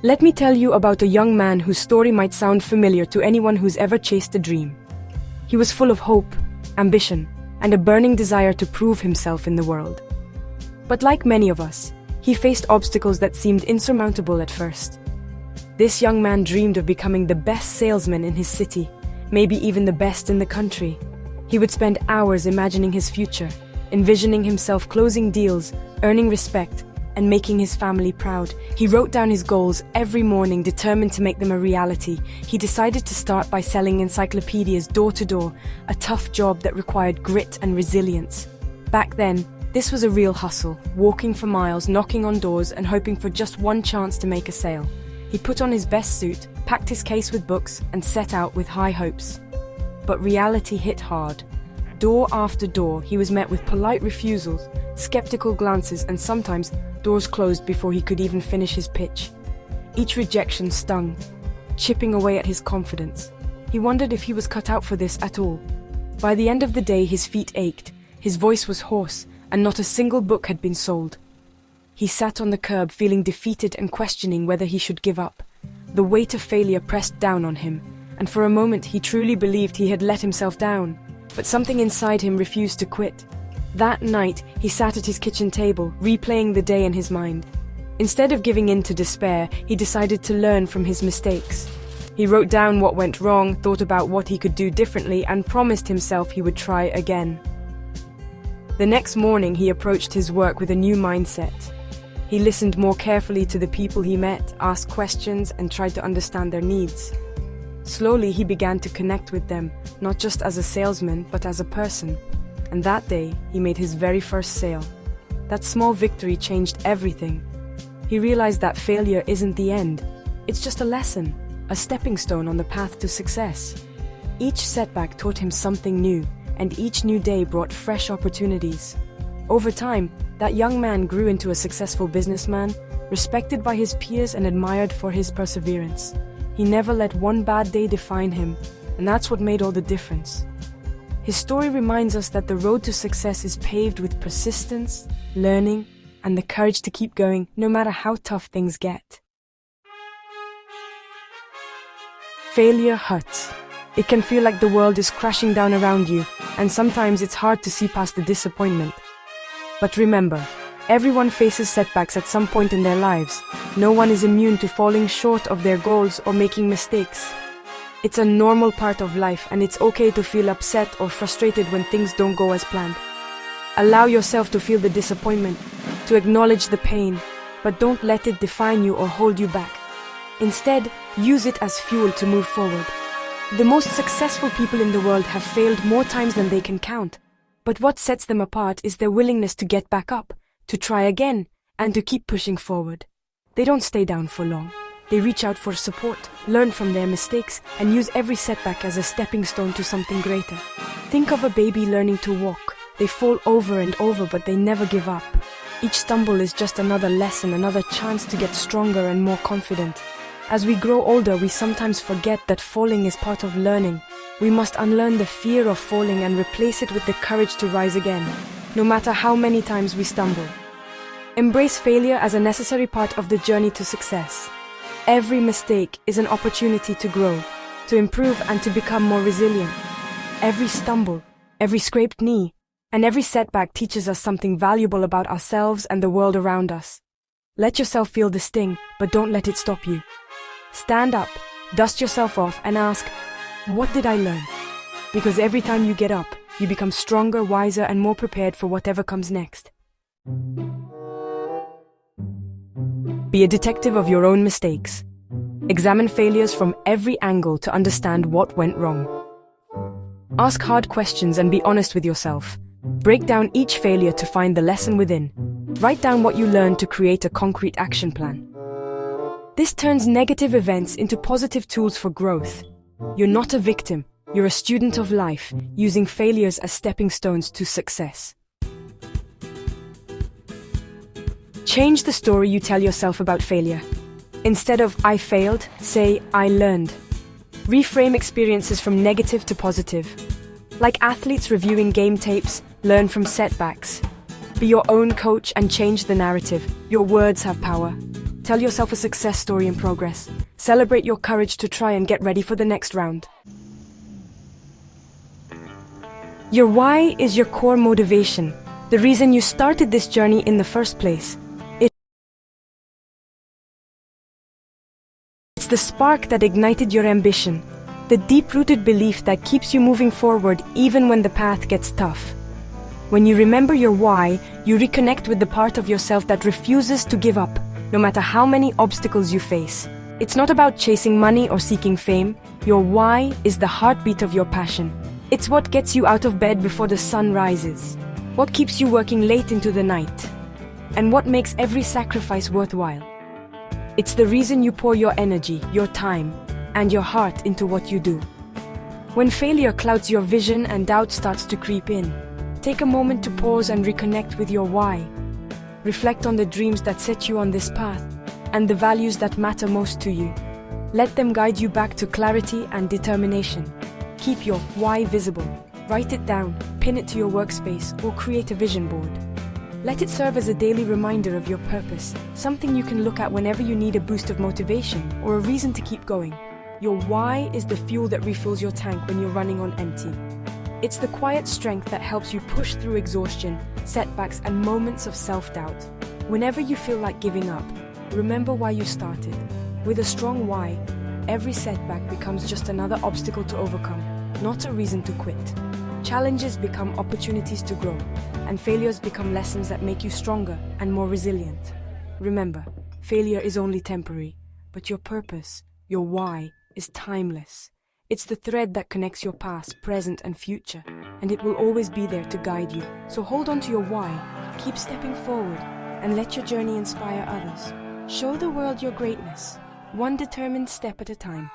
Let me tell you about a young man whose story might sound familiar to anyone who's ever chased a dream. He was full of hope, ambition, and a burning desire to prove himself in the world. But like many of us, he faced obstacles that seemed insurmountable at first. This young man dreamed of becoming the best salesman in his city, maybe even the best in the country. He would spend hours imagining his future, envisioning himself closing deals, earning respect, and making his family proud. He wrote down his goals every morning, determined to make them a reality. He decided to start by selling encyclopedias door to door, a tough job that required grit and resilience. Back then, this was a real hustle, walking for miles, knocking on doors, and hoping for just one chance to make a sale. He put on his best suit, packed his case with books, and set out with high hopes. But reality hit hard. Door after door, he was met with polite refusals, skeptical glances, and sometimes doors closed before he could even finish his pitch. Each rejection stung, chipping away at his confidence. He wondered if he was cut out for this at all. By the end of the day, his feet ached, his voice was hoarse, and not a single book had been sold. He sat on the curb, feeling defeated and questioning whether he should give up. The weight of failure pressed down on him, and for a moment he truly believed he had let himself down. But something inside him refused to quit. That night, he sat at his kitchen table, replaying the day in his mind. Instead of giving in to despair, he decided to learn from his mistakes. He wrote down what went wrong, thought about what he could do differently, and promised himself he would try again. The next morning, he approached his work with a new mindset. He listened more carefully to the people he met, asked questions, and tried to understand their needs. Slowly, he began to connect with them, not just as a salesman, but as a person. And that day, he made his very first sale. That small victory changed everything. He realized that failure isn't the end. It's just a lesson, a stepping stone on the path to success. Each setback taught him something new, and each new day brought fresh opportunities. Over time, that young man grew into a successful businessman, respected by his peers and admired for his perseverance. He never let one bad day define him, and that's what made all the difference. His story reminds us that the road to success is paved with persistence, learning, and the courage to keep going no matter how tough things get. Failure hurts. It can feel like the world is crashing down around you, and sometimes it's hard to see past the disappointment. But remember, everyone faces setbacks at some point in their lives. No one is immune to falling short of their goals or making mistakes. It's a normal part of life, and it's okay to feel upset or frustrated when things don't go as planned. Allow yourself to feel the disappointment, to acknowledge the pain, but don't let it define you or hold you back. Instead, use it as fuel to move forward. The most successful people in the world have failed more times than they can count. But what sets them apart is their willingness to get back up, to try again, and to keep pushing forward. They don't stay down for long. They reach out for support, learn from their mistakes, and use every setback as a stepping stone to something greater. Think of a baby learning to walk. They fall over and over, but they never give up. Each stumble is just another lesson, another chance to get stronger and more confident. As we grow older, we sometimes forget that falling is part of learning. We must unlearn the fear of falling and replace it with the courage to rise again, no matter how many times we stumble. Embrace failure as a necessary part of the journey to success. Every mistake is an opportunity to grow, to improve, and to become more resilient. Every stumble, every scraped knee, and every setback teaches us something valuable about ourselves and the world around us. Let yourself feel the sting, but don't let it stop you. Stand up, dust yourself off, and ask, what did I learn? Because every time you get up, you become stronger, wiser, and more prepared for whatever comes next. Be a detective of your own mistakes. Examine failures from every angle to understand what went wrong. Ask hard questions and be honest with yourself. Break down each failure to find the lesson within. Write down what you learned to create a concrete action plan. This turns negative events into positive tools for growth. You're not a victim, you're a student of life, using failures as stepping stones to success. Change the story you tell yourself about failure. Instead of "I failed," say "I learned." Reframe experiences from negative to positive. Like athletes reviewing game tapes, learn from setbacks. Be your own coach and change the narrative. Your words have power. Tell yourself a success story in progress. Celebrate your courage to try and get ready for the next round. Your why is your core motivation, the reason you started this journey in the first place. It's the spark that ignited your ambition, the deep-rooted belief that keeps you moving forward even when the path gets tough. When you remember your why, you reconnect with the part of yourself that refuses to give up, no matter how many obstacles you face. It's not about chasing money or seeking fame. Your why is the heartbeat of your passion. It's what gets you out of bed before the sun rises, what keeps you working late into the night, and what makes every sacrifice worthwhile. It's the reason you pour your energy, your time, and your heart into what you do. When failure clouds your vision and doubt starts to creep in, take a moment to pause and reconnect with your why. Reflect on the dreams that set you on this path and the values that matter most to you. Let them guide you back to clarity and determination. Keep your why visible. Write it down, pin it to your workspace, or create a vision board. Let it serve as a daily reminder of your purpose, something you can look at whenever you need a boost of motivation or a reason to keep going. Your why is the fuel that refills your tank when you're running on empty. It's the quiet strength that helps you push through exhaustion, setbacks, and moments of self-doubt. Whenever you feel like giving up, remember why you started. With a strong why, every setback becomes just another obstacle to overcome, not a reason to quit. Challenges become opportunities to grow, and failures become lessons that make you stronger and more resilient. Remember, failure is only temporary, but your purpose, your why, is timeless. It's the thread that connects your past, present, and future, and it will always be there to guide you. So hold on to your why, keep stepping forward, and let your journey inspire others. Show the world your greatness, one determined step at a time.